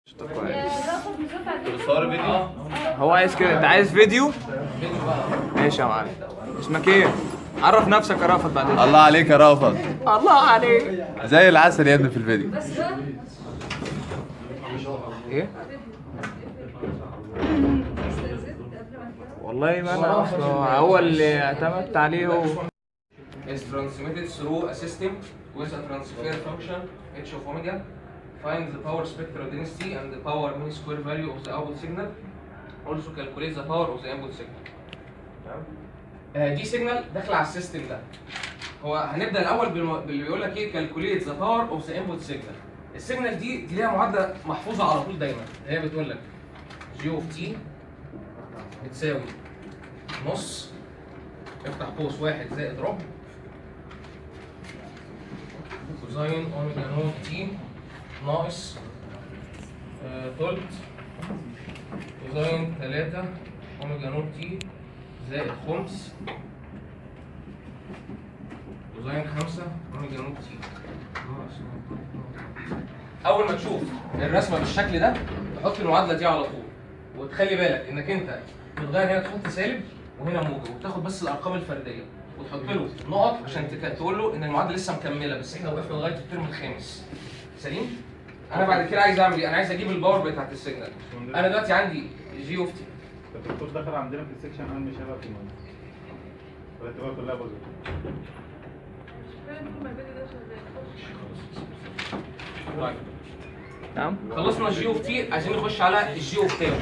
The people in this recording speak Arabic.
بتصور فيديو؟ هو عايز كده. انت عايز فيديو؟ ماشي يا معلم. اسمك ايه؟ عرف نفسك يا رافض بعدين. الله عليك يا رافض، الله عليك. زي العسل يا ابني في الفيديو. ايه؟ والله ما انا اصلا هو اللي اعتمدت عليه هو. is transmitted through a system with a transfer function h of omega. Find the power spectral density and the power mean square value of the output signal. Also calculate the power of the input signal. تمام؟ دي سيجنال داخله على السيستم ده. هو هنبدا الاول باللي بيقول لك ايه calculate the power of the input signal. السيجنال دي ليها معادله محفوظه على طول دايما. هي بتقول لك g of t بتساوي نص افتح قوس واحد زائد ربع كوزين اوميجا نوت تي ناقص تلت كوزين 3 اوميجا نوت تي زائد خمس كوزين 5 اوميجا نوت تي ناقص. اول ما تشوف الرسمه بالشكل ده تحط المعادله دي على طول، وتخلي بالك انك انت بتغير هنا تحط سالب وهنا موجب، وتاخد بس الارقام الفرديه وتحط له نقط عشان تقول له ان المعادله لسه مكمله، بس احنا وقفنا لغايه الترم الخامس. سليم؟ انا بعد كده عايز اعمل ايه؟ انا عايز اجيب الباور بتاعت السيجنال. انا دلوقتي عندي جي اوف تي. الدكتور دخل عندنا في السكشن قال مش هيبقى في المنطقه الرتبه كلها باظت. نعم. خلصنا الجي اوف تي، عايزين نخش على الجي اوف تاو.